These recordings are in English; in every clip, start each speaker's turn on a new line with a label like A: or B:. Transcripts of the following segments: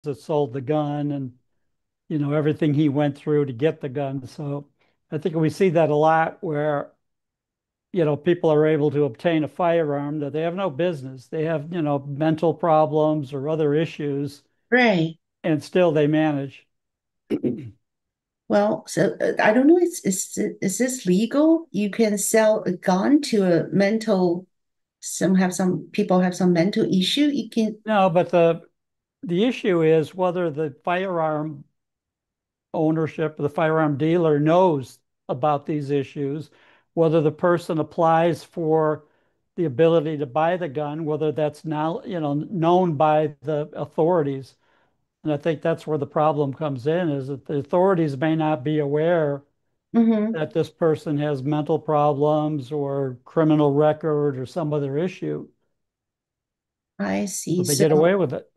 A: that sold the gun and, everything he went through to get the gun. So I think we see that a lot where, people are able to obtain a firearm that they have no business. They have, mental problems or other issues,
B: Right.
A: and still they manage.
B: Well, so I don't know. Is this legal? You can sell a gun to a mental. Some people have some mental issue. You can.
A: No, but the issue is whether the firearm ownership or the firearm dealer knows about these issues, whether the person applies for the ability to buy the gun, whether that's now, known by the authorities. And I think that's where the problem comes in, is that the authorities may not be aware
B: Mhm.
A: that this person has mental problems or criminal record or some other issue,
B: I see.
A: but they
B: So
A: get away with it.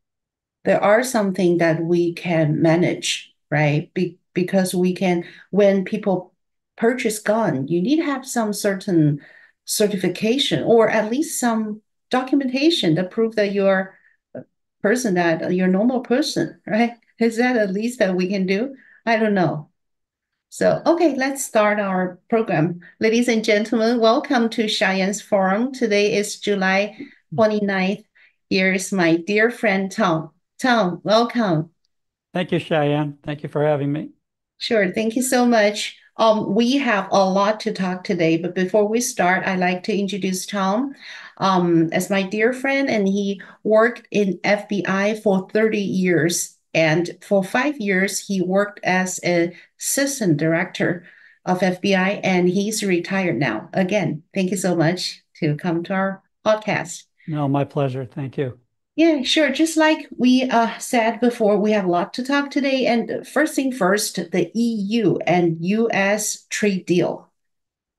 B: there are something that we can manage, right? Because we can, when people purchase gun, you need to have some certain certification or at least some documentation to prove that you're a person, that you're a normal person, right? Is that at least that we can do? I don't know. So, okay, let's start our program. Ladies and gentlemen, welcome to Cheyenne's Forum. Today is July 29th. Here's my dear friend Tom. Tom, welcome.
A: Thank you, Cheyenne. Thank you for having me.
B: Sure, thank you so much. We have a lot to talk today, but before we start, I'd like to introduce Tom as my dear friend, and he worked in FBI for 30 years. And for 5 years, he worked as an assistant director of FBI, and he's retired now. Again, thank you so much to come to our podcast.
A: No, my pleasure. Thank you.
B: Yeah, sure. Just like we said before, we have a lot to talk today. And first thing first, the EU and US trade deal.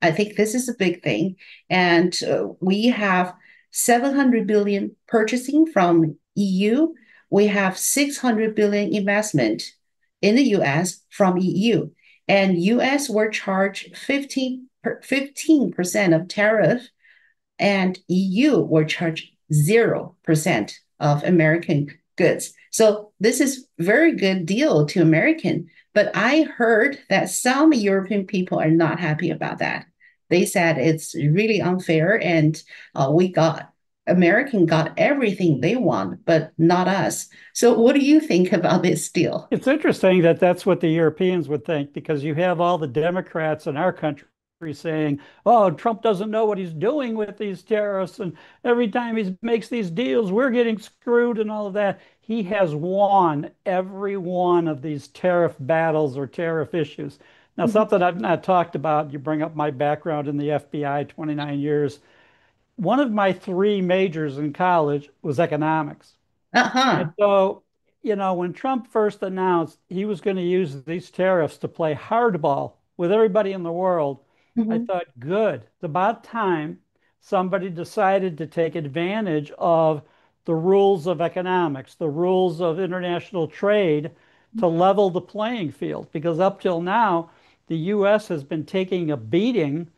B: I think this is a big thing. And we have 700 billion purchasing from EU. We have 600 billion investment in the US from EU. And US were charged 15% of tariff, and EU were charged 0% of American goods. So this is very good deal to American. But I heard that some European people are not happy about that. They said it's really unfair, and we got American got everything they want, but not us. So what do you think about this deal?
A: It's interesting that that's what the Europeans would think, because you have all the Democrats in our country saying, oh, Trump doesn't know what he's doing with these tariffs. And every time he makes these deals, we're getting screwed and all of that. He has won every one of these tariff battles or tariff issues. Now, something I've not talked about, you bring up my background in the FBI, 29 years. One of my three majors in college was economics. And
B: Uh-huh.
A: so, when Trump first announced he was going to use these tariffs to play hardball with everybody in the world, I
B: Mhm.
A: thought, good. It's about time somebody decided to take advantage of the rules of economics, the rules of international trade to level the playing field. Because up till now, the US has been taking a beating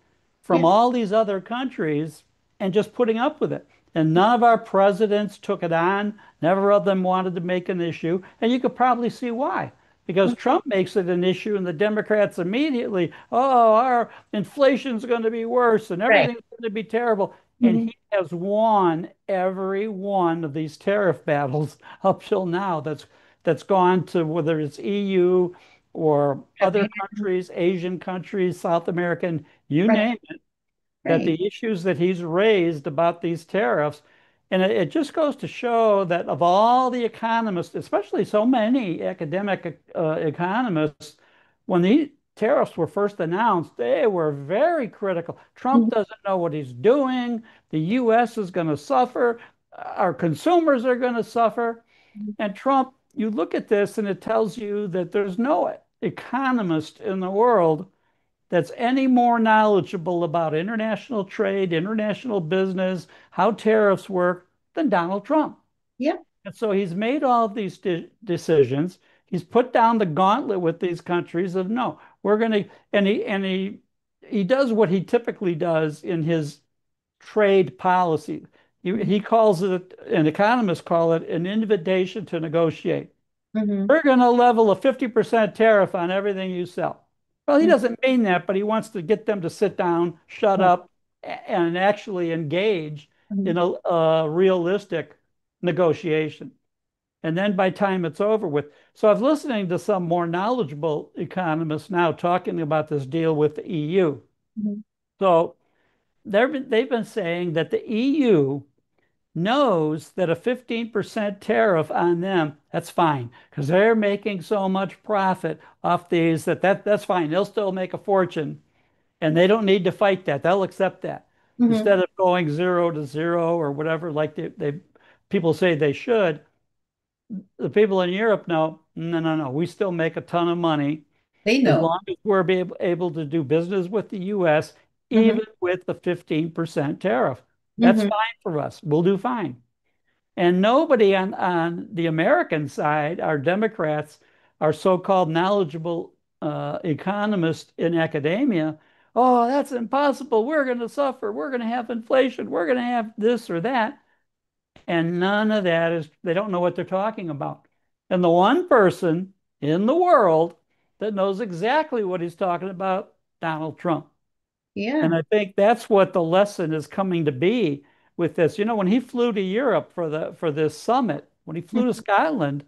A: from
B: Yeah.
A: all these other countries and just putting up with it. And none of our presidents took it on. Never of them wanted to make an issue. And you could probably see why. Because Trump makes it an issue, and the Democrats immediately, oh, our inflation's going to be worse and
B: Right.
A: everything's going to be terrible. And
B: Mhm.
A: he has won every one of these tariff battles up till now. That's gone to, whether it's EU or other countries, Asian countries, South American, you
B: Right.
A: name it, that
B: Right.
A: the issues that he's raised about these tariffs, and it just goes to show that of all the economists, especially so many academic economists, when the tariffs were first announced, they were very critical. Trump
B: Mhm.
A: doesn't know what he's doing. The U.S. is going to suffer. Our consumers are going to suffer. And Trump, you look at this and it tells you that there's no economist in the world that's any more knowledgeable about international trade, international business, how tariffs work than Donald Trump.
B: Yeah.
A: And so he's made all of these decisions. He's put down the gauntlet with these countries of no, we're going to, and he does what he typically does in his trade policy. He calls it, and economists call it, an invitation to negotiate.
B: Mm-hmm.
A: We're going to level a 50% tariff on everything you sell. Well, he doesn't mean that, but he wants to get them to sit down, shut
B: Right.
A: up, and actually engage in
B: Mhm.
A: a realistic negotiation. And then by the time it's over with, so I'm listening to some more knowledgeable economists now talking about this deal with the EU.
B: Mhm.
A: So they've been saying that the EU knows that a 15% tariff on them, that's fine, because they're making so much profit off these that's fine. They'll still make a fortune and they don't need to fight that. They'll accept that
B: Mhm.
A: instead of going 0 to 0 or whatever, like they people say they should. The people in Europe know, no, no, no, we still make a ton of money
B: They
A: as
B: know.
A: long as we're able to do business with the US,
B: Hmm.
A: even with the 15% tariff. That's
B: Hmm.
A: fine for us. We'll do fine. And nobody on the American side, our Democrats, our so-called knowledgeable economists in academia, oh, that's impossible. We're going to suffer. We're going to have inflation. We're going to have this or that. And none of that is, they don't know what they're talking about. And the one person in the world that knows exactly what he's talking about, Donald Trump. And
B: Yeah.
A: I think that's what the lesson is coming to be with this. When he flew to Europe for this summit, when he flew to
B: Hmm.
A: Scotland,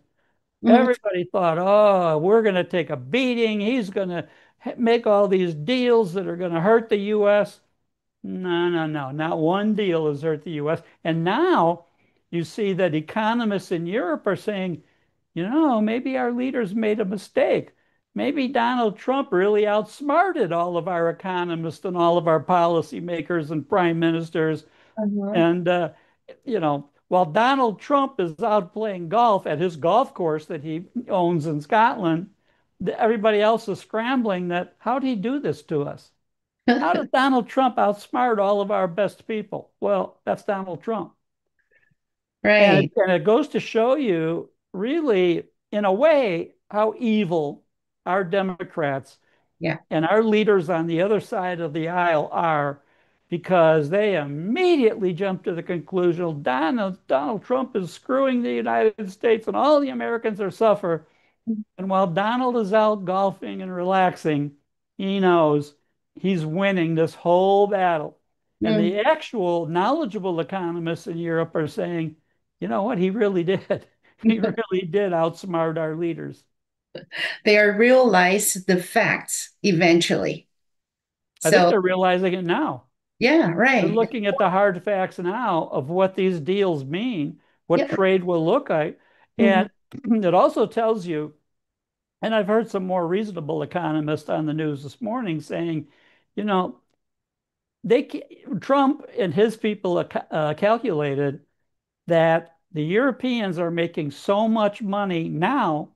B: Hmm.
A: everybody thought, "Oh, we're going to take a beating. He's going to make all these deals that are going to hurt the U.S." No, no, no. Not one deal has hurt the U.S. And now you see that economists in Europe are saying, maybe our leaders made a mistake. Maybe Donald Trump really outsmarted all of our economists and all of our policymakers and prime ministers.
B: Uh-huh.
A: And, while Donald Trump is out playing golf at his golf course that he owns in Scotland, everybody else is scrambling that, how did he do this to us? How does Donald Trump outsmart all of our best people? Well, that's Donald Trump. And
B: Right.
A: it, and it goes to show you, really, in a way, how evil our Democrats
B: Yeah.
A: and our leaders on the other side of the aisle are, because they immediately jump to the conclusion Donald Trump is screwing the United States and all the Americans are suffer. And while Donald is out golfing and relaxing, he knows he's winning this whole battle. And
B: Mm.
A: the actual knowledgeable economists in Europe are saying, you know what, he really did. He really did outsmart our leaders.
B: They are realize the facts eventually.
A: I think
B: So
A: they're realizing it now.
B: yeah,
A: They're
B: right.
A: looking at the hard facts now of what these deals mean, what
B: Yeah.
A: trade will look like.
B: Hmm.
A: And it also tells you, and I've heard some more reasonable economists on the news this morning saying, you know, they Trump and his people calculated that the Europeans are making so much money now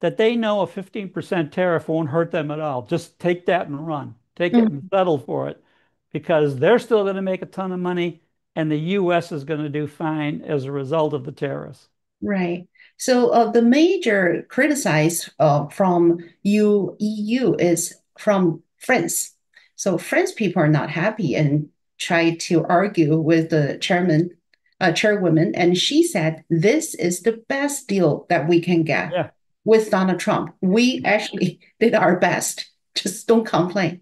A: that they know a 15% tariff won't hurt them at all. Just take that and run. Take it and
B: Hmm.
A: settle for it because they're still going to make a ton of money and the US is going to do fine as a result of the tariffs.
B: Right. So the major criticize from EU is from France. So French people are not happy and try to argue with the chairwoman, and she said this is the best deal that we can get
A: Yeah.
B: with Donald Trump. We actually did our best. Just don't complain.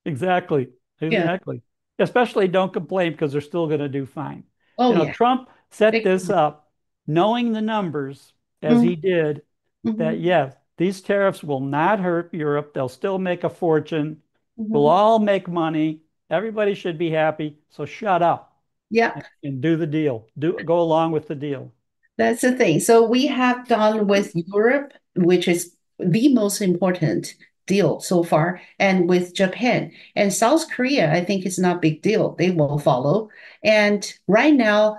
A: Exactly.
B: Yeah.
A: Exactly. Especially don't complain because they're still going to do fine.
B: Oh yeah.
A: Trump set
B: Big
A: this up knowing the numbers as
B: time.
A: he did that,
B: Mhm.
A: yes, these tariffs will not hurt Europe. They'll still make a fortune. We'll
B: Mhm.
A: all make money. Everybody should be happy. So shut up
B: Yep.
A: and do the deal. Go along with the deal.
B: That's the thing. So we have done with Europe, which is the most important deal so far, and with Japan. And South Korea, I think it's not a big deal. They will follow. And right now,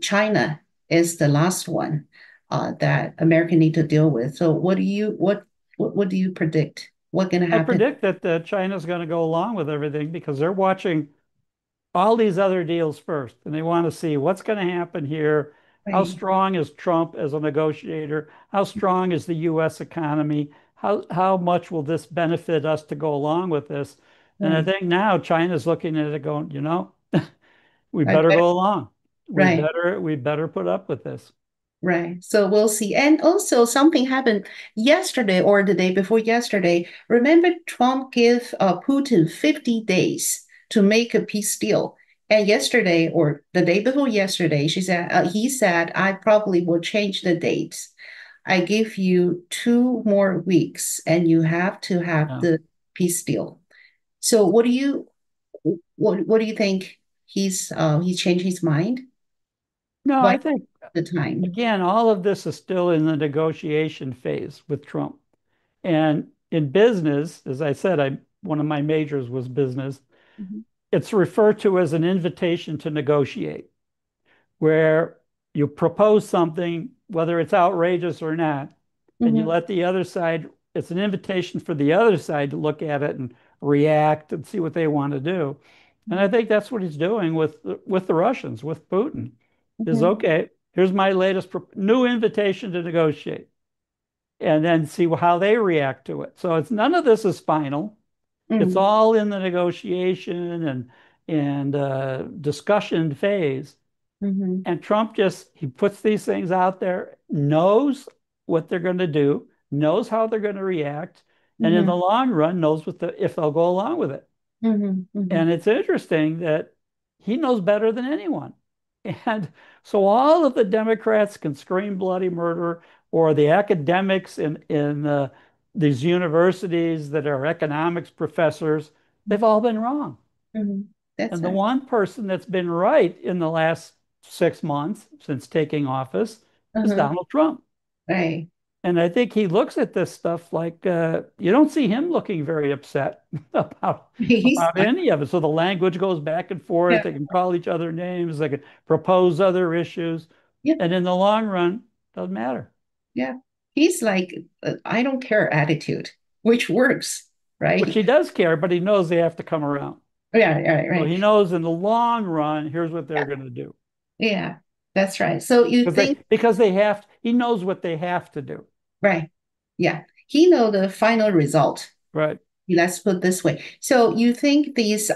B: China is the last one that America need to deal with. So what do you predict? What's gonna
A: I
B: happen?
A: predict that China's going to go along with everything because they're watching all these other deals first, and they want to see what's going to happen here. How
B: Right.
A: strong is Trump as a negotiator? How strong is the U.S. economy? How much will this benefit us to go along with this? And I
B: Right.
A: think now China's looking at it going, we
B: I
A: better
B: bet.
A: go along. We
B: Right.
A: better we better put up with this.
B: Right. So we'll see. And also something happened yesterday or the day before yesterday. Remember Trump gave Putin 50 days to make a peace deal. And yesterday or the day before yesterday, he said, I probably will change the dates. I give you 2 more weeks and you have to have
A: Yeah.
B: the peace deal. So what do you think? He's changed his mind?
A: No,
B: Why
A: I think,
B: the time?
A: again, all of this is still in the negotiation phase with Trump. And in business, as I said, one of my majors was business.
B: Mhm.
A: It's referred to as an invitation to negotiate, where you propose something, whether it's outrageous or not, and you
B: Mhm.
A: let the other side, it's an invitation for the other side to look at it and react and see what they want to do. And I think that's what he's doing with the Russians, with Putin, is
B: Mhm.
A: okay, here's my latest new invitation to negotiate, and then see how they react to it. So it's none of this is final. It's
B: Mhm.
A: all in the negotiation and discussion phase.
B: Mhm.
A: And Trump just he puts these things out there, knows what they're going to do, knows how they're going to react, and in
B: Mhm.
A: the long run knows what the if they'll go along with it.
B: Mhm.
A: And
B: Mhm.
A: it's interesting that he knows better than anyone. And so all of the Democrats can scream bloody murder, or the academics in these universities that are economics professors, they've all been wrong.
B: Mhm. That's
A: And the
B: right.
A: one person that's been right in the last 6 months since taking office is
B: Uh-huh.
A: Donald Trump.
B: Right.
A: And I think he looks at this stuff like you don't see him looking very upset about
B: He's
A: about any of it. So the language goes back and forth.
B: yeah,
A: They can call each other names. They can propose other issues,
B: yeah,
A: and in the long run, doesn't matter.
B: yeah. He's like I don't care attitude, which works,
A: Which
B: right?
A: he does care, but he knows they have to come around.
B: Yeah, right,
A: So
B: right.
A: he knows in the long run, here's what they're
B: Yeah,
A: going to do
B: yeah. That's right. So you think
A: because they have. He knows what they have to do.
B: right. Yeah. He know the final result.
A: Right.
B: Let's put this way. So you think these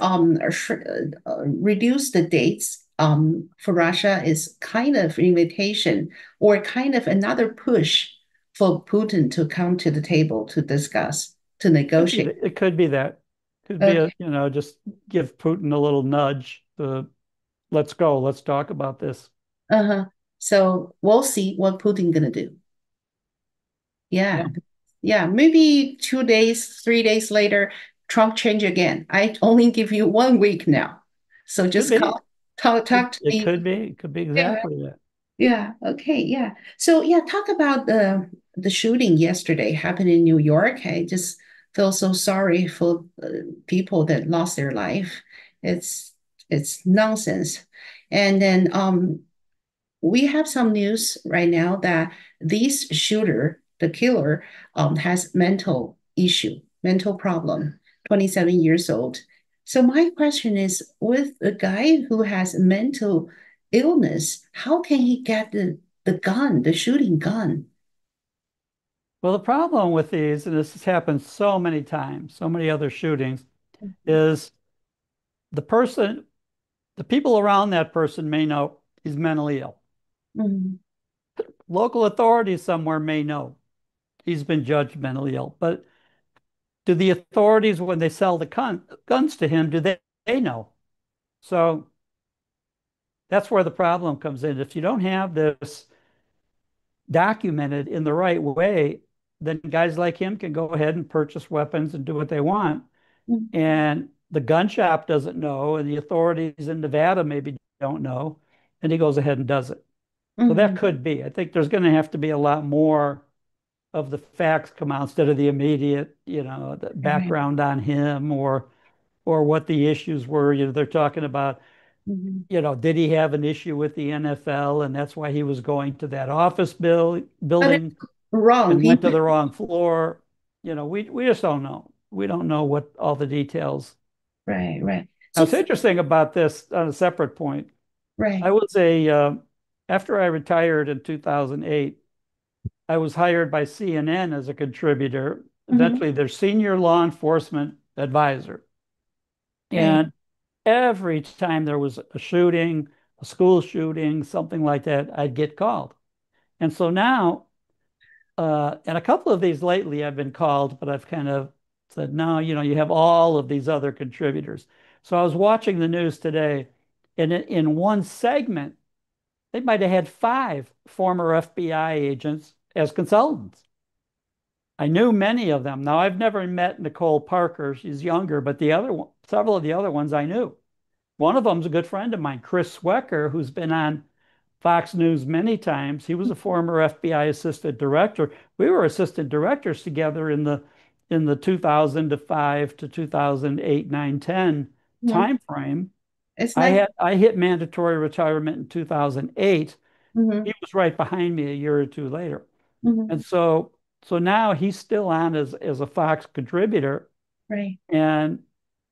B: reduce the dates for Russia is kind of invitation or kind of another push for Putin to come to the table to discuss, to
A: Could be
B: negotiate.
A: that. It could be that. Could be
B: Okay.
A: just give Putin a little nudge. Let's go. Let's talk about this.
B: Uh-huh. So we'll see what Putin gonna do.
A: Yeah,
B: Yeah. Yeah. Maybe 2 days, 3 days later, Trump change again. I only give you 1 week now. So
A: could
B: just
A: be.
B: talk to
A: It
B: me.
A: could be. It could be
B: Yeah.
A: exactly that.
B: Yeah. Okay. Yeah. So yeah, talk about the shooting yesterday happened in New York. I just feel so sorry for people that lost their life. It's it's nonsense. And then we have some news right now that this shooter, the killer, has mental issue, mental problem, 27 years old. So my question is, with a guy who has mental illness, how can he get the gun, the shooting gun?
A: Well, the problem with these, and this has happened so many times, so many other shootings, is the person, the people around that person may know he's mentally ill.
B: Mhm.
A: Local authorities somewhere may know he's been judged mentally ill, but do the authorities, when they sell the guns to him, do they know? So that's where the problem comes in. If you don't have this documented in the right way, then guys like him can go ahead and purchase weapons and do what they want. And the gun shop doesn't know, and the authorities in Nevada maybe don't know, and he goes ahead and does it. So that
B: Mhm.
A: could be. I think there's going to have to be a lot more of the facts come out instead of the immediate, the
B: Right.
A: background on him or what the issues were. They're talking about,
B: Mhm.
A: did he have an issue with the NFL, and that's why he was going to that office
B: But it's
A: building
B: wrong.
A: and went to the wrong floor. We just don't know. We don't know what all the details.
B: Right, right.
A: Now,
B: So
A: what's interesting about this on a separate point,
B: right.
A: I was after I retired in 2008, I was hired by CNN as a contributor,
B: Mhm.
A: eventually their senior law enforcement advisor.
B: Right.
A: And every time there was a shooting, a school shooting, something like that, I'd get called. And so now, and a couple of these lately I've been called, but I've kind of said, no, you have all of these other contributors. So I was watching the news today, and in one segment, they might have had five former FBI agents as consultants. I knew many of them. Now, I've never met Nicole Parker. She's younger, but the other one, several of the other ones I knew. One of them's a good friend of mine, Chris Swecker, who's been on Fox News many times. He was a former FBI assistant director. We were assistant directors together in the 2005 to 2008, 9, 10
B: Mhm.
A: time frame.
B: It's
A: I
B: like,
A: had I hit mandatory retirement in 2008.
B: hmm
A: He was right behind me a year or two later.
B: hmm
A: And so now he's still on as a Fox contributor.
B: right.
A: And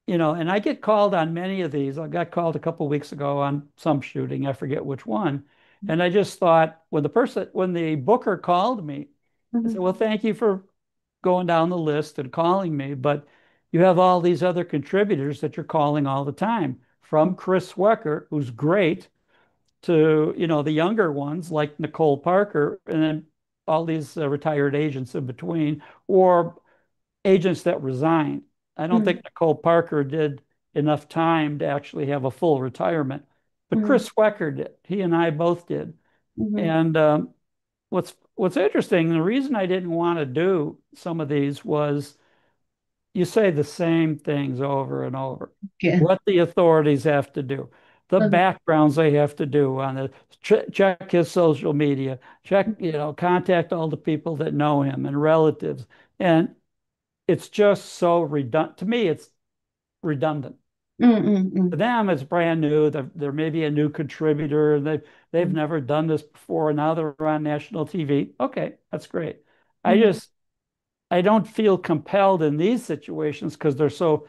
A: and I get called on many of these. I got called a couple of weeks ago on some shooting, I forget which one. And I just thought when the booker called me, I said,
B: hmm
A: well, thank you for going down the list and calling me, but you have all these other contributors that you're calling all the time, from Chris Wecker, who's great, to the younger ones like Nicole Parker, and then all these retired agents in between, or agents that resign. I don't
B: hmm
A: think Nicole Parker did enough time to actually have a full retirement, but
B: hmm
A: Chris Wecker did. He and I both did.
B: hmm
A: And what's interesting, the reason I didn't want to do some of these was you say the same things over and over.
B: Yeah.
A: What the authorities have to do, the
B: Uh-huh.
A: backgrounds they have to do on it, check his social media, check, contact all the people that know him and relatives. And it's just so redundant. To me, it's redundant. To
B: Mm-mm-mm.
A: them, it's brand new. There may be a new contributor. They've never done this before. Now they're on national TV. Okay, that's great. I
B: Mm-hmm.
A: just I don't feel compelled in these situations because they're so,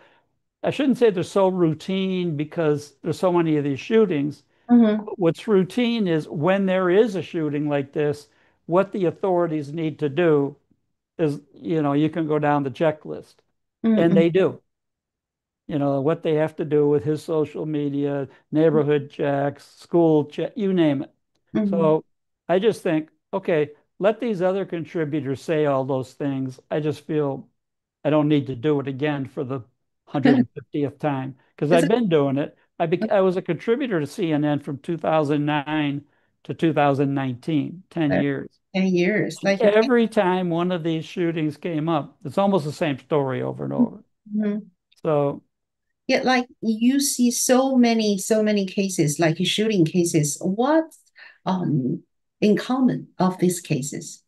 A: I shouldn't say they're so routine because there's so many of these shootings.
B: Mm-hmm.
A: What's routine is when there is a shooting like this, what the authorities need to do is, you can go down the checklist, and
B: Mm-mm.
A: they do. What they have to do with his social media, neighborhood checks, school check, you name it.
B: Mm-hmm.
A: So I just think, okay, let these other contributors say all those things. I just feel I don't need to do it again for the 150th time because
B: It's
A: I've been doing it. I was a contributor to CNN from 2009 to 2019, 10
B: a,
A: years.
B: 10 years. Like,
A: Every time one of these shootings came up, it's almost the same story over and over.
B: mhm.
A: So
B: Yeah, like you see so many cases, like shooting cases. What's um in common of these cases?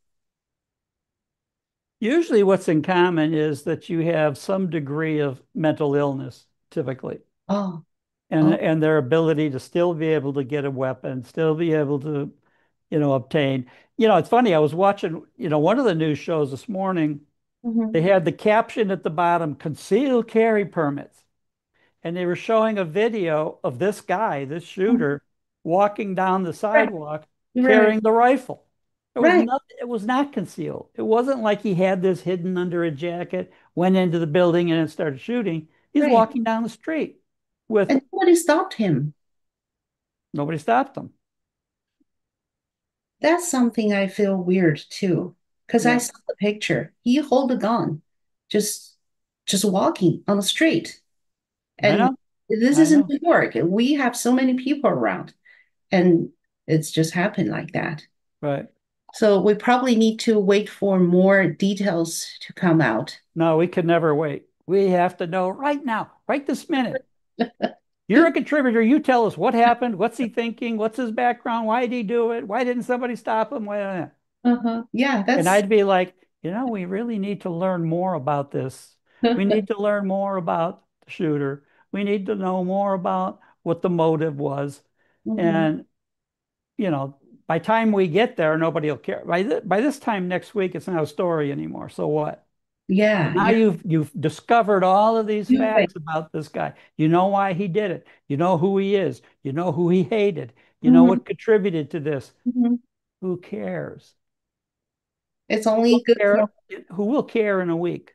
A: usually what's in common is that you have some degree of mental illness, typically,
B: Oh,
A: and
B: oh,
A: and their ability to still be able to get a weapon, still be able to, obtain. It's funny, I was watching, one of the news shows this morning. They
B: hmm
A: had the caption at the bottom, concealed carry permits. And they were showing a video of this guy, this shooter, walking down the
B: right,
A: sidewalk
B: right,
A: carrying the rifle.
B: right,
A: It was not concealed. It wasn't like he had this hidden under a jacket, went into the building and then started shooting. He's
B: right.
A: walking down the street with
B: And nobody stopped him.
A: nobody stopped him.
B: That's something I feel weird too, because I
A: Yeah,
B: saw the picture. He hold a gun, just just walking on the street.
A: I
B: And
A: know.
B: this
A: I
B: is in
A: know.
B: New York. We have so many people around, and it's just happened like that.
A: Right.
B: So we probably need to wait for more details to come out.
A: No, we could never wait. We have to know right now, right this minute. You're a contributor. You tell us what happened. What's he thinking? What's his background? Why did he do it? Why didn't somebody stop him? Why?
B: Uh-huh. Yeah,
A: And
B: that's
A: I'd be like, we really need to learn more about this. We need to learn more about the shooter. We need to know more about what the motive was.
B: Mhm.
A: And, you know, by time we get there, nobody will care. By this time next week, it's not a story anymore. So what? But
B: Yeah,
A: now
B: yeah.
A: you've discovered all of these
B: You're right.
A: facts about this guy. You know why he did it. You know who he is. You know who he hated. You know
B: Mhm,
A: what contributed to this.
B: mhm.
A: Who cares?
B: It's
A: Who will
B: only good for,
A: care? Who will care in a week,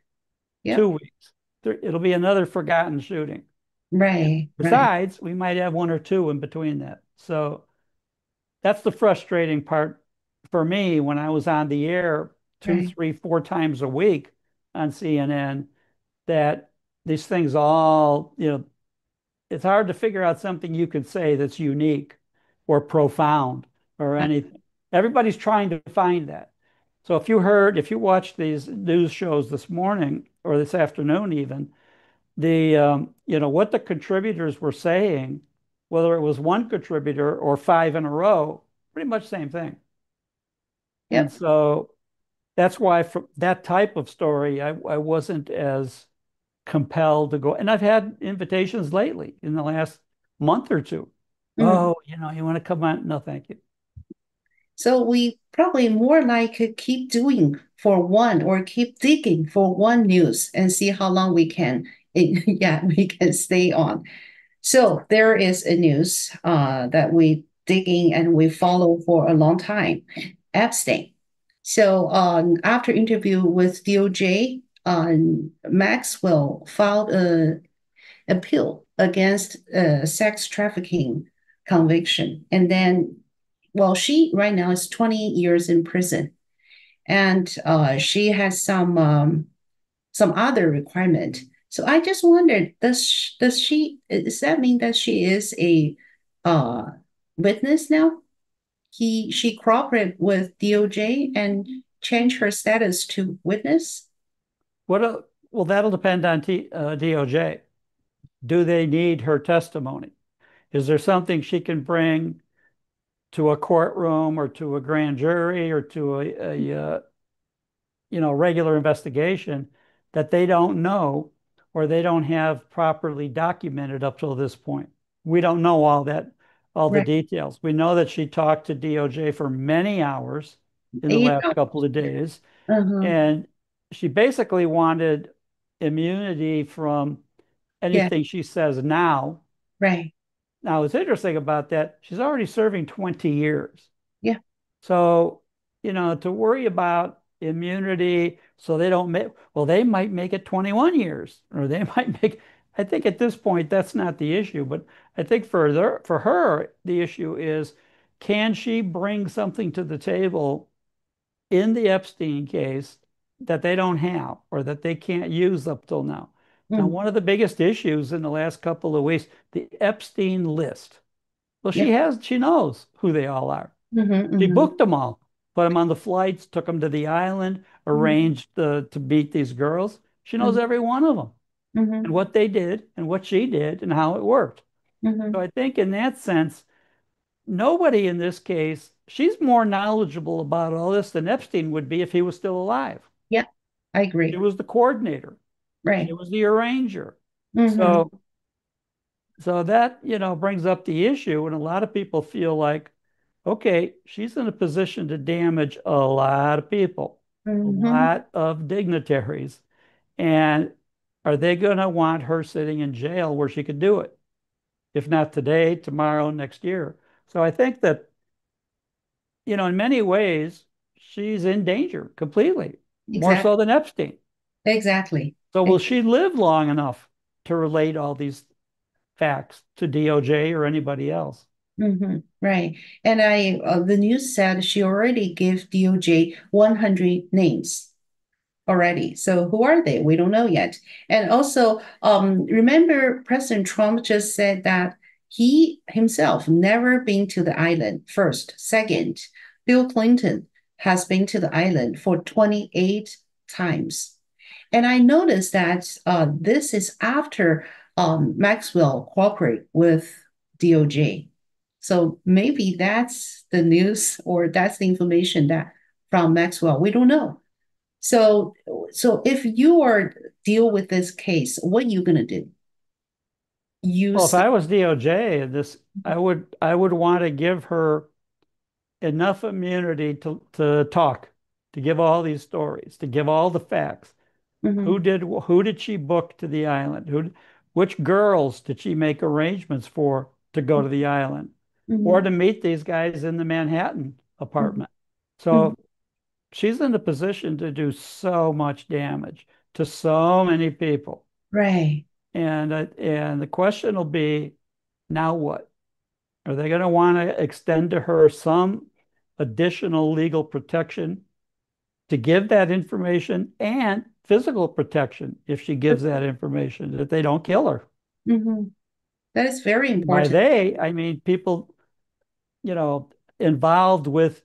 B: yep.
A: 2 weeks? It'll be another forgotten shooting. And
B: Right, right.
A: besides, we might have one or two in between that. So that's the frustrating part. for me, when I was on the air two,
B: Right.
A: three, four times a week on CNN, that these things all, it's hard to figure out something you could say that's unique or profound or anything. Everybody's trying to find that. So if you watched these news shows this morning or this afternoon, even what the contributors were saying, whether it was one contributor or five in a row, pretty much same thing. And
B: Yep.
A: so that's why for that type of story, I wasn't as compelled to go. And I've had invitations lately in the last month or two.
B: Mm.
A: Oh, you want to come on? No, thank you.
B: So we probably more like keep doing for one or keep digging for one news and see how long we can, yeah, we can stay on. So there is a news that we digging and we follow for a long time, Epstein. So after interview with DOJ, Maxwell filed a appeal against sex trafficking conviction, and then, well, she right now is 20 years in prison, and she has some other requirement. So I just wondered, does that mean that she is a uh, witness now? She cooperated with DOJ and changed her status to witness.
A: What? Well, that'll depend on DOJ. Do they need her testimony? Is there something she can bring to a courtroom or to a grand jury or to a regular investigation that they don't know or they don't have properly documented up till this point? We don't know all the
B: Right,
A: details. We know that she talked to DOJ for many hours in the
B: 8 hours.
A: last couple of days,
B: Uh-huh.
A: and she basically wanted immunity from
B: Yeah,
A: anything she says now.
B: right.
A: Now, what's interesting about that, she's already serving 20 years.
B: Yeah.
A: So, to worry about immunity so they don't make, well, they might make it 21 years or they might make, I think at this point, that's not the issue. But I think for her, the issue is can she bring something to the table in the Epstein case that they don't have or that they can't use up till now? Now,
B: Mm.
A: one of the biggest issues in the last couple of weeks, the Epstein list. Well,
B: Yeah.
A: she knows who they all are.
B: Mm-hmm,
A: She
B: mm-hmm,
A: booked them all, put them on the flights, took them to the island,
B: mm-hmm,
A: arranged to meet these girls. She knows
B: mm-hmm,
A: every one of them and
B: mm-hmm,
A: what they did and what she did and how it worked. So
B: mm-hmm.
A: I think in that sense, nobody in this case, she's more knowledgeable about all this than Epstein would be if he was still alive.
B: Yeah, I
A: She
B: agree.
A: was the coordinator. She
B: Right.
A: was the arranger.
B: Mm-hmm.
A: So that, brings up the issue. And a lot of people feel like, okay, she's in a position to damage a lot of people, a
B: Mm-hmm.
A: lot of dignitaries. And are they going to want her sitting in jail where she could do it? If not today, tomorrow, next year. So I think that, in many ways, she's in danger completely, more
B: Exactly.
A: so than Epstein.
B: Exactly.
A: So will
B: Ex-
A: she live long enough to relate all these facts to DOJ or anybody else?
B: Mm-hmm. Right. And the news said she already gave DOJ 100 names already. So who are they? We don't know yet. And also, remember President Trump just said that he himself never been to the island first. Second, Bill Clinton has been to the island for 28 times. And I noticed that this is after Maxwell cooperate with DOJ. So maybe that's the news or that's the information that from Maxwell. We don't know. So, so if you are deal with this case, what are you gonna do?
A: Well, if
B: Use
A: I was DOJ, I would want to give her enough immunity to talk, to give all these stories, to give all the facts.
B: Mhm,
A: Who did she book to the island? Which girls did she make arrangements for to go to the island or
B: mhm,
A: to meet these guys in the Manhattan
B: mhm,
A: apartment?
B: mhm.
A: So she's in a position to do so much damage to so many people.
B: Right.
A: And the question will be, now what? Are they going to want to extend to her some additional legal protection to give that information and physical protection if she gives that information, that they don't kill her.
B: Mm-hmm. That is very
A: By
B: important.
A: they, I mean people, you know, involved with,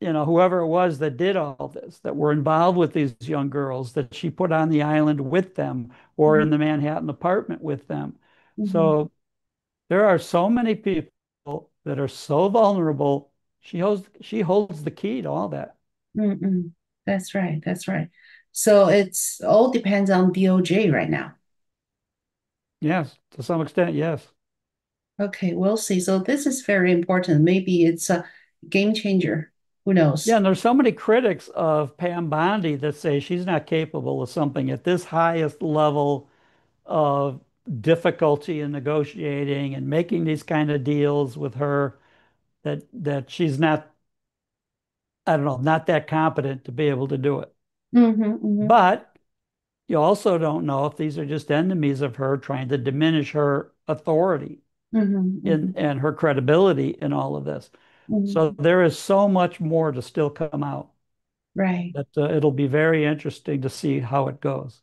A: whoever it was that did all this, that were involved with these young girls that she put on the island with them or
B: Mm-hmm.
A: in the Manhattan apartment with them.
B: Mm-hmm.
A: So there are so many people that are so vulnerable. She holds the key to all that.
B: Mm-hmm. That's right. That's right. So it's all depends on DOJ right now.
A: Yes, to some extent, yes.
B: Okay, we'll see. So this is very important. Maybe it's a game changer. Who
A: Yeah,
B: knows?
A: and there's so many critics of Pam Bondi that say she's not capable of something at this highest level of difficulty in negotiating and making these kind of deals with her, that she's not, I don't know, not that competent to be able to do it.
B: Mm-hmm, mm-hmm,
A: But you also don't know if these are just enemies of her trying to diminish her authority
B: mm-hmm,
A: and her credibility in all of this. So
B: mm-hmm.
A: there is so much more to still come out
B: Right.
A: that it'll be very interesting to see how it goes.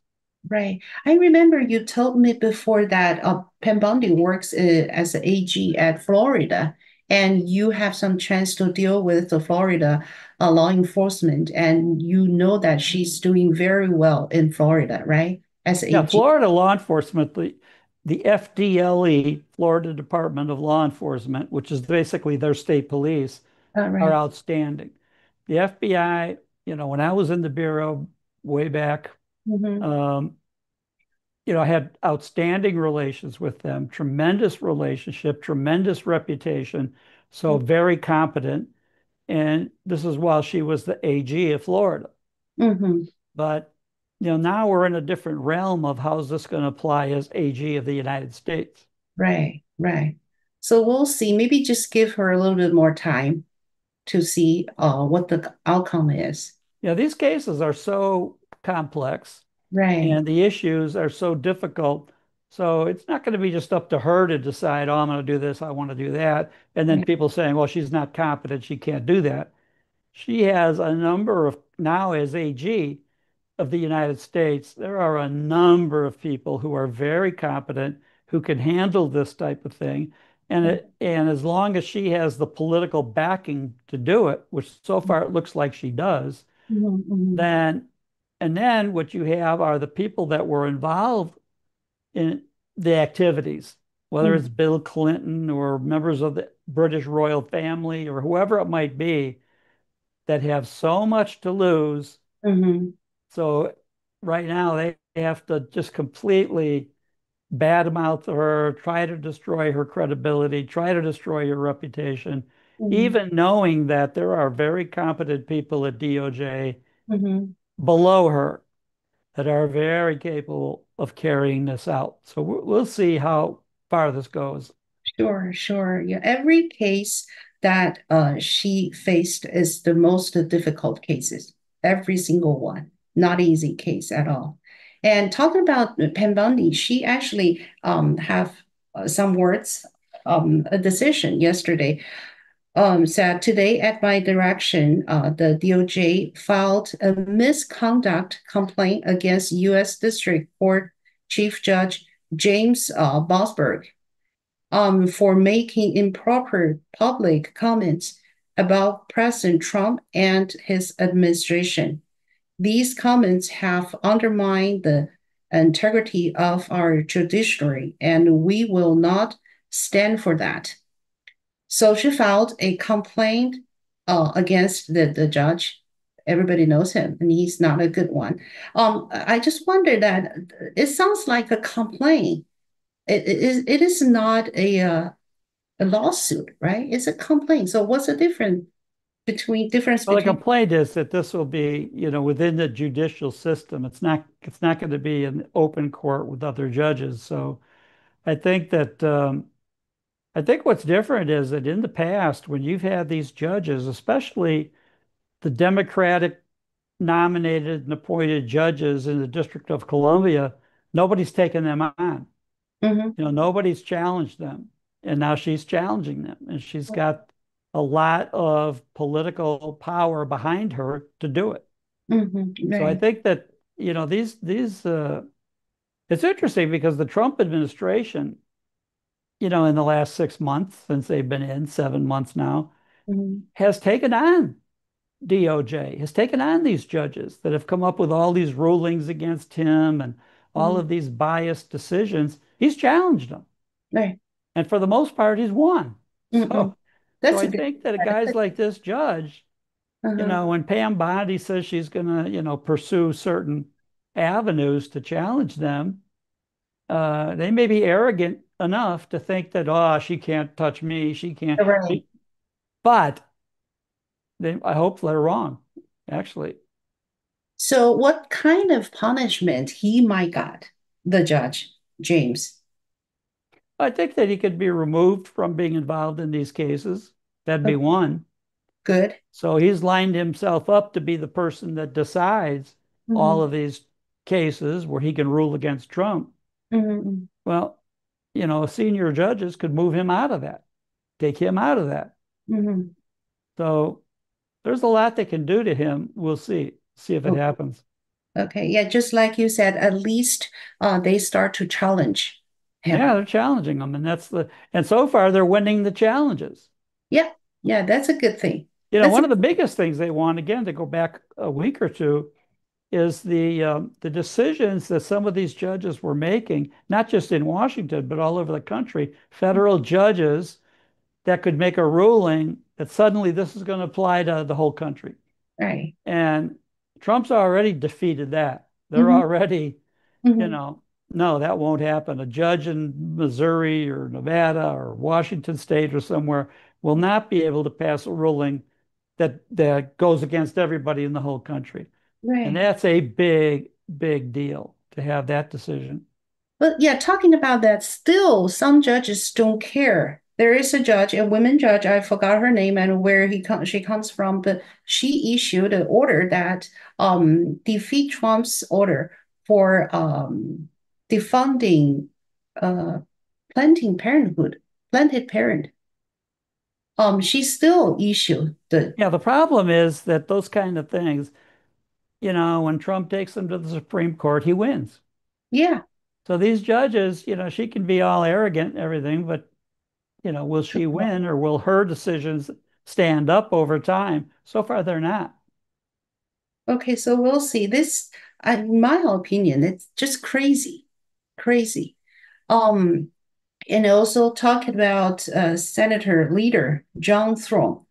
B: Right. I remember you told me before that Pam Bondi works as an AG at Florida, and you have some chance to deal with the Florida law enforcement, and you know that she's doing very well in Florida, right? As
A: Yeah,
B: AG.
A: Florida law enforcement, the FDLE, Florida Department of Law Enforcement, which is basically their state police,
B: All
A: are
B: right.
A: outstanding. The FBI, when I was in the Bureau way back,
B: Mm-hmm.
A: um, I had outstanding relations with them, tremendous relationship, tremendous reputation, so very competent. And this is while she was the AG of Florida.
B: Mm-hmm.
A: But now we're in a different realm of how's this going to apply as AG of the United States.
B: Right. Right. So we'll see. Maybe just give her a little bit more time to see what the outcome is.
A: These cases are so complex
B: Right.
A: and the issues are so difficult. So it's not going to be just up to her to decide, oh, I'm going to do this, I want to do that. And then
B: Right.
A: people saying, well, she's not competent, she can't do that. She has a number of, now as AG of the United States, there are a number of people who are very competent, who can handle this type of thing. And as long as she has the political backing to do it, which so far it looks like she does,
B: Mhm, mhm,
A: then and then what you have are the people that were involved in the activities, whether
B: mhm,
A: it's Bill Clinton or members of the British royal family or whoever it might be, that have so much to lose.
B: mhm,
A: So right now they have to just completely badmouth her, try to destroy her credibility, try to destroy her reputation,
B: mhm,
A: even knowing that there are very competent people at DOJ
B: mhm.
A: below her that are very capable of carrying this out. So we'll see how far this goes.
B: Sure, sure. Yeah, every case that she faced is the most difficult cases. Every single one, not easy case at all. And talking about Pam Bondi, she actually have some words, a decision yesterday. Said today at my direction, the DOJ filed a misconduct complaint against U.S. District Court Chief Judge James Bosberg for making improper public comments about President Trump and his administration. These comments have undermined the integrity of our judiciary, and we will not stand for that. So she filed a complaint against the judge. Everybody knows him, and he's not a good one. I just wonder that it sounds like a complaint. It is not a lawsuit, right? It's a complaint. So what's the difference
A: Well, the
B: between?
A: complaint is that this will be, within the judicial system. It's not going to be an open court with other judges. So I think that I think what's different is that in the past, when you've had these judges, especially the Democratic nominated and appointed judges in the District of Columbia, nobody's taken them on.
B: Mhm.
A: Nobody's challenged them. And now she's challenging them. And she's got a lot of political power behind her to do it. So I
B: Right.
A: think that, these it's interesting because the Trump administration, in the last 6 months since they've been in, 7 months now,
B: Mhm.
A: has taken on DOJ, has taken on these judges that have come up with all these rulings against him and all
B: Mhm.
A: of these biased decisions. He's challenged them.
B: Right.
A: And for the most part, he's won.
B: Mm-mm.
A: So
B: That's
A: I
B: a good.
A: think that
B: That's
A: guys like this judge,
B: uh-huh.
A: when Pam Bondi says she's going to, pursue certain avenues to challenge them, they may be arrogant enough to think that, oh, she can't touch me. She can't.
B: Right.
A: But I hope they're wrong, actually.
B: So, what kind of punishment he might got, the judge, James?
A: I think that he could be removed from being involved in these cases. That'd be
B: Oh,
A: one.
B: good.
A: So he's lined himself up to be the person that decides all
B: Mm-hmm.
A: of these cases where he can rule against Trump.
B: Mm-hmm.
A: Well, senior judges could move him out of that, take him out of that.
B: Mm-hmm.
A: So there's a lot they can do to him. We'll see if it
B: Oh,
A: happens.
B: okay. Yeah, just like you said, at least they start to challenge
A: Yeah,
B: him.
A: they're challenging him, and so far they're winning the challenges.
B: Yeah, yeah, that's a good thing.
A: One
B: That's
A: of the biggest things they want, again, to go back a week or two, is the decisions that some of these judges were making, not just in Washington, but all over the country, federal judges that could make a ruling that suddenly this is going to apply to the whole country.
B: right.
A: And Trump's already defeated that. They're
B: Mm-hmm.
A: already, you
B: Mm-hmm.
A: know, no, that won't happen. A judge in Missouri or Nevada or Washington State or somewhere will not be able to pass a ruling that goes against everybody in the whole country. And
B: Right.
A: that's a big, big deal to have that decision.
B: But yeah, talking about that, still some judges don't care. There is a judge, a women judge, I forgot her name and where she comes from, but she issued an order that defeat Trump's order for defunding uh Planned Parenthood, Planned Parent. She still issued the
A: Yeah, the problem is that those kind of things, when Trump takes them to the Supreme Court, he wins.
B: yeah.
A: So these judges, she can be all arrogant and everything, but, will she win or will her decisions stand up over time? So far, they're not.
B: Okay, so we'll see. This, in my opinion, it's just crazy, crazy. Um, and also talking about Senator leader John Thune.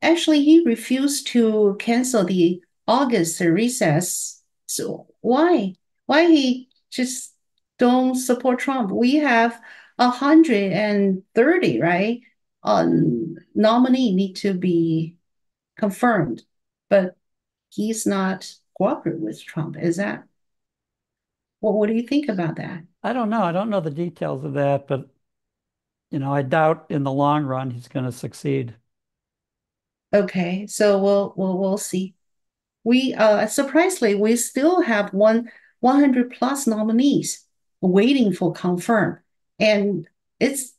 B: Actually, he refused to cancel the August recess. So why? Why he just don't support Trump? We have 130, right? Nominee need to be confirmed, but he's not cooperating with Trump. Is that what do you think about that?
A: I don't know. I don't know the details of that, but, I doubt in the long run he's going to succeed.
B: Okay, so we'll see. We surprisingly we still have 100 plus nominees waiting for confirm, and it's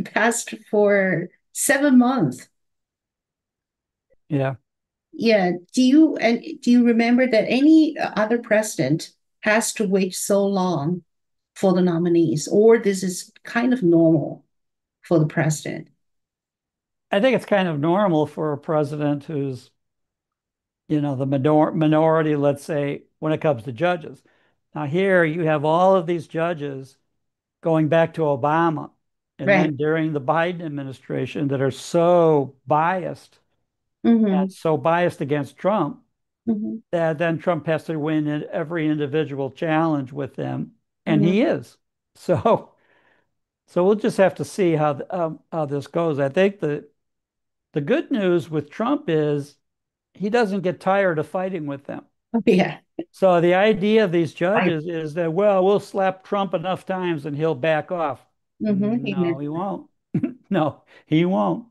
B: passed for 7 months.
A: Yeah.
B: Yeah. Do you remember that any other president has to wait so long for the nominees, or this is kind of normal for the president?
A: I think it's kind of normal for a president who's, the minority, let's say, when it comes to judges. Now, here you have all of these judges going back to Obama and
B: Right.
A: then during the Biden administration that are so biased and
B: Mm-hmm.
A: so biased against Trump
B: Mm-hmm.
A: that then Trump has to win in every individual challenge with them, and
B: Mm-hmm.
A: he is. So, so we'll just have to see how this goes. I think the good news with Trump is he doesn't get tired of fighting with them.
B: Yeah.
A: So the idea of these
B: I,
A: judges is that, well, we'll slap Trump enough times and he'll back off. No, he won't. No, he won't.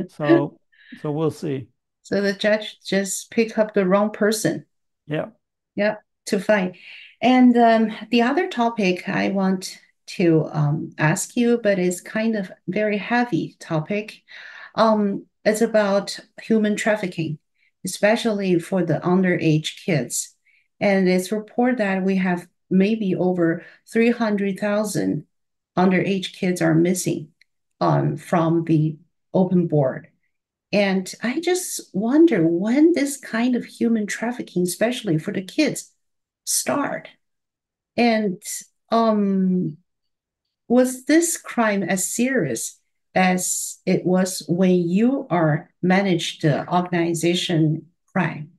A: So, so we'll see.
B: So the judge just picked up the wrong person.
A: Yeah.
B: Yeah, to fight. And the other topic I want to ask you, but it's kind of very heavy topic. it's about human trafficking, especially for the underage kids. And it's reported that we have maybe over 300,000 underage kids are missing from the open board. And I just wonder when this kind of human trafficking, especially for the kids, start. And um, was this crime as serious as it was when you are managed the organization crime?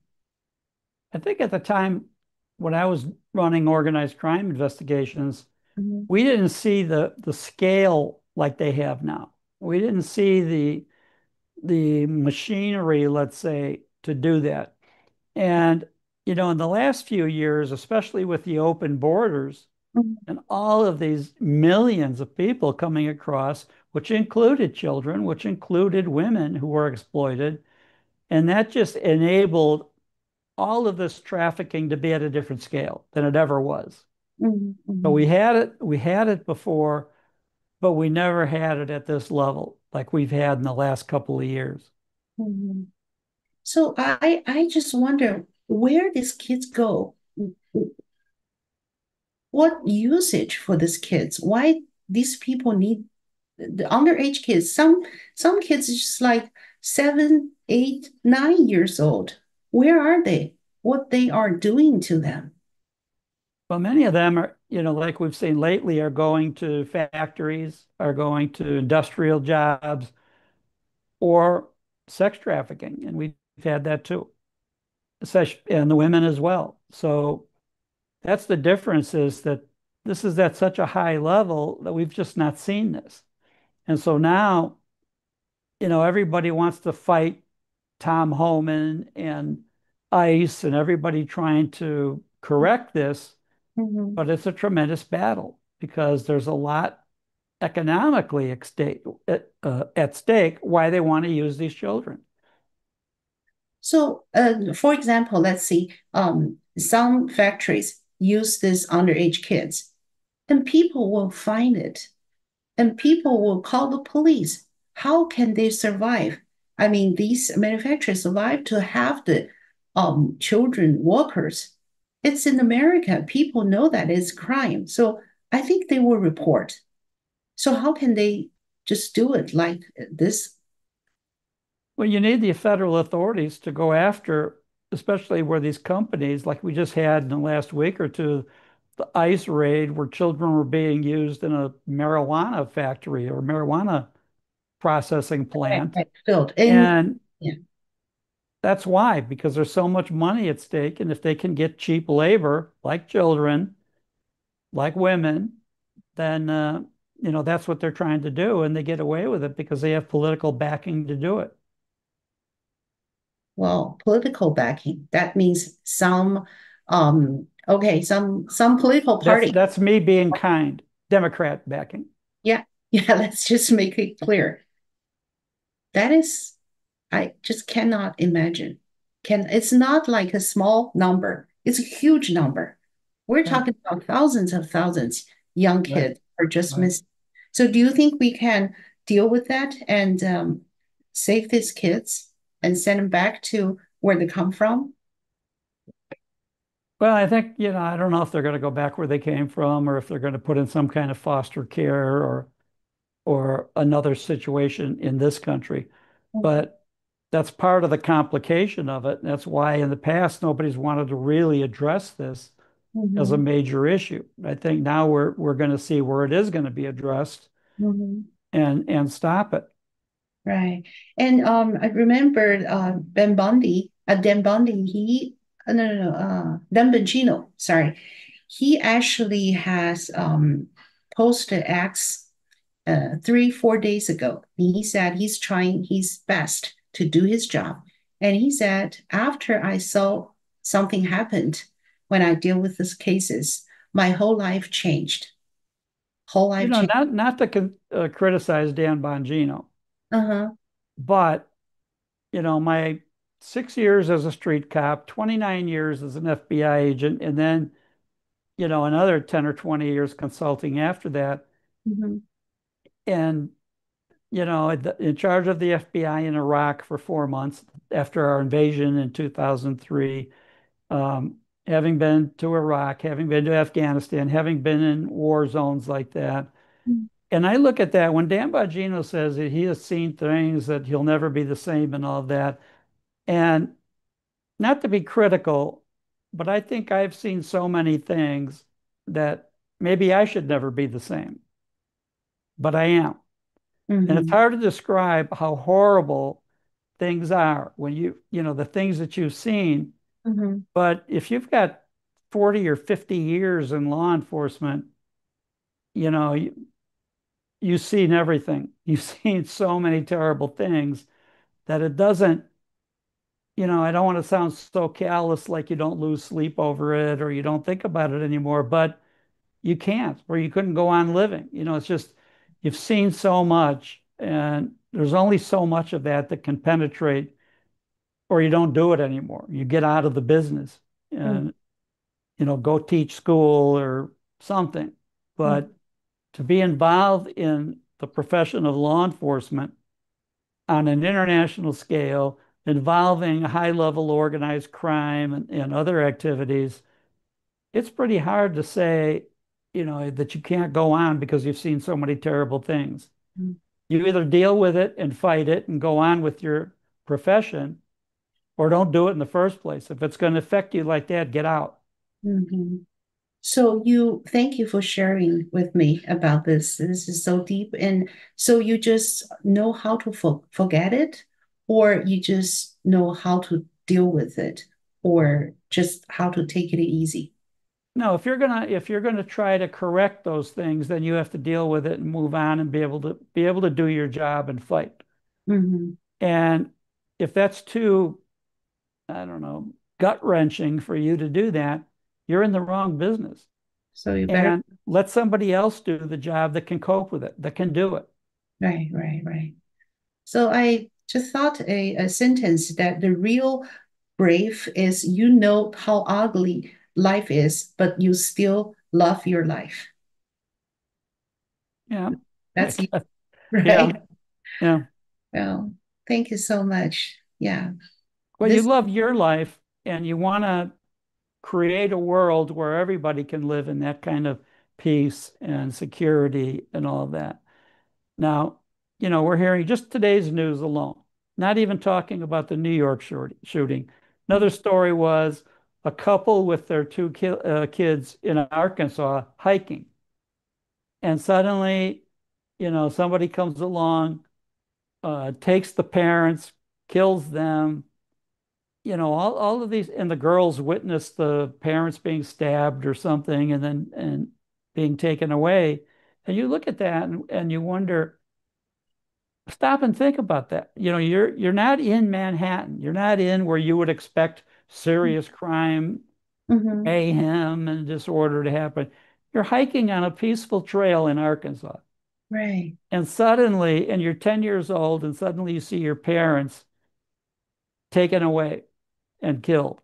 A: I think at the time when I was running organized crime investigations,
B: Mhm,
A: we didn't see the scale like they have now. We didn't see the machinery, let's say, to do that. And in the last few years, especially with the open borders
B: mhm,
A: and all of these millions of people coming across, which included children, which included women who were exploited, and that just enabled all of this trafficking to be at a different scale than it ever was.
B: mhm,
A: So
B: mhm,
A: we had it before, but we never had it at this level like we've had in the last couple of years.
B: mhm. So I just wonder where these kids go. What usage for these kids? Why these people need the underage kids? Some kids is just like 7, 8, 9 years old. Where are they? What they are doing to them?
A: Well, many of them are, like we've seen lately, are going to factories, are going to industrial jobs or sex trafficking. And we've had that too, and the women as well. So that's the difference is that this is at such a high level that we've just not seen this. And so now, everybody wants to fight Tom Homan and ICE and everybody trying to correct this,
B: Mhm.
A: but it's a tremendous battle because there's a lot economically at stake why they want to use these children.
B: So, for example, let's see, some factories use these underage kids, and people will find it, and people will call the police. How can they survive? I mean, these manufacturers survive to have the children workers. It's in America. People know that it's crime. So I think they will report. So how can they just do it like this?
A: Well, you need the federal authorities to go after, especially where these companies, like we just had in the last week or two, the ICE raid where children were being used in a marijuana factory or marijuana processing
B: Right,
A: plant.
B: right, filled. And
A: And
B: yeah.
A: that's why, because there's so much money at stake. And if they can get cheap labor, like children, like women, then that's what they're trying to do, and they get away with it because they have political backing to do it.
B: Well, political backing. That means okay, some political
A: That's
B: party.
A: that's me being kind. Democrat backing.
B: Yeah, yeah, let's just make it clear. That is, I just cannot imagine. It's not like a small number. It's a huge number. We're
A: Yeah,
B: talking about thousands of thousands young
A: right,
B: kids are just
A: right.
B: missing. So do you think we can deal with that and save these kids and send them back to where they come from?
A: Well, I think, I don't know if they're going to go back where they came from or if they're going to put in some kind of foster care or another situation in this country. But that's part of the complication of it. And that's why in the past nobody's wanted to really address this as a
B: Mhm,
A: major issue. I think now we're going to see where it is going to be addressed
B: mhm.
A: and stop it.
B: Right. And I remember Dan Bundy, no, no, no, Dan Bongino, sorry. He actually has posted X 3, 4 days ago. He said he's trying his best to do his job. And he said, after I saw something happened when I deal with these cases, my whole life changed. Whole life changed.
A: Not to criticize Dan Bongino,
B: Uh-huh.
A: but my 6 years as a street cop, 29 years as an FBI agent, and then another 10 or 20 years consulting after that.
B: Mhm.
A: And in charge of the FBI in Iraq for 4 months after our invasion in 2003, having been to Iraq, having been to Afghanistan, having been in war zones like that.
B: Mm.
A: And I look at that when Dan Bongino says that he has seen things that he'll never be the same and all of that. And not to be critical, but I think I've seen so many things that maybe I should never be the same, but I am. And it's
B: Mm-hmm.
A: hard to describe how horrible things are when the things that you've seen.
B: Mm-hmm.
A: But if you've got 40 or 50 years in law enforcement, you know, you've seen everything. You've seen so many terrible things that it doesn't, I don't want to sound so callous like you don't lose sleep over it or you don't think about it anymore, but you can't, or you couldn't go on living. It's just you've seen so much, and there's only so much of that that can penetrate, or you don't do it anymore. You get out of the business and, go teach school or something.
B: Mm-hmm.
A: But to be involved in the profession of law enforcement on an international scale involving high level organized crime and other activities, it's pretty hard to say, that you can't go on because you've seen so many terrible things. You either deal with it and fight it and go on with your profession, or don't do it in the first place. If it's going to affect you like that, get out.
B: Mm-hmm. So you thank you for sharing with me about this. This is so deep. And so you just know how to forget it, or you just know how to deal with it, or just how to take it easy.
A: No, if you're gonna try to correct those things, then you have to deal with it and move on and be able to do your job and fight.
B: Mm-hmm.
A: And if that's too, I don't know, gut wrenching for you to do that, you're in the wrong business.
B: So you better,
A: And let somebody else do the job that can cope with it, that can do it.
B: right, right, right. So I just thought a sentence that the real brave is you know how ugly life is, but you still love your life.
A: Yeah.
B: That's you,
A: Yeah.
B: right?
A: Yeah.
B: Well, thank you so much. Yeah.
A: Well, you
B: This,
A: love your life and you want to create a world where everybody can live in that kind of peace and security and all of that. Now, we're hearing just today's news alone, not even talking about the New York shooting. Another story was a couple with their two kids in Arkansas hiking. And suddenly, somebody comes along, takes the parents, kills them, all of these, and the girls witness the parents being stabbed or something and being taken away. And you look at that and you wonder, stop and think about that. You're not in Manhattan. You're not in where you would expect serious crime,
B: mhm,
A: mayhem, and disorder to happen. You're hiking on a peaceful trail in Arkansas.
B: right.
A: And you're 10 years old, and suddenly you see your parents taken away and killed.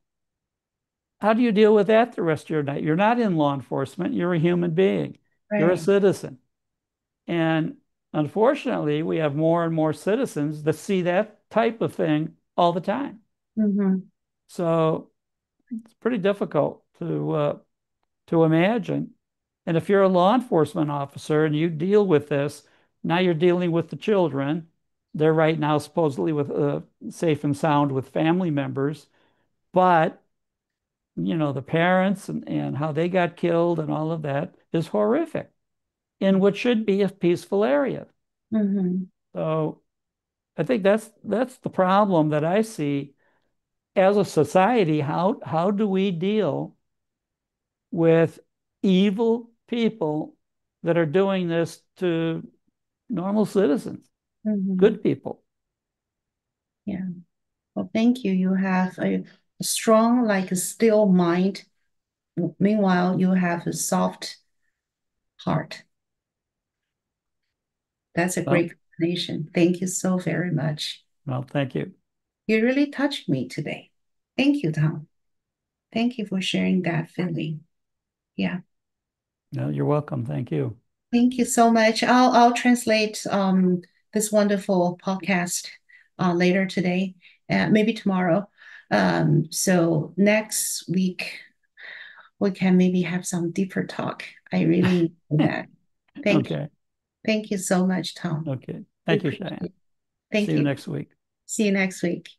A: How do you deal with that the rest of your night? You're not in law enforcement, you're a human being, you're a
B: Right.
A: citizen. And unfortunately, we have more and more citizens that see that type of thing all the time.
B: Hmm.
A: So it's pretty difficult to imagine. And if you're a law enforcement officer and you deal with this, now you're dealing with the children. They're right now supposedly with safe and sound with family members, but the parents and how they got killed and all of that is horrific in what should be a peaceful area.
B: Hmm.
A: So I think that's the problem that I see as a society. How do we deal with evil people that are doing this to normal citizens,
B: Hmm.
A: good people?
B: Yeah. Well, thank you. You have a strong, like a still mind. Meanwhile, you have a soft heart. That's a
A: Well,
B: great combination. Thank you so very much.
A: well, thank you.
B: You really touched me today. Thank you, Tom. Thank you for sharing that feeling. Yeah.
A: No, you're welcome. Thank you.
B: Thank you so much. I'll translate this wonderful podcast later today, maybe tomorrow. So next week we can maybe have some deeper talk. I really need that. Thank you.
A: Okay.
B: Thank you so much, Tom.
A: Okay.
B: We
A: Thank you,
B: appreciate
A: Cheyenne.
B: it.
A: See
B: Thank
A: you
B: you.
A: next week.
B: See you next week.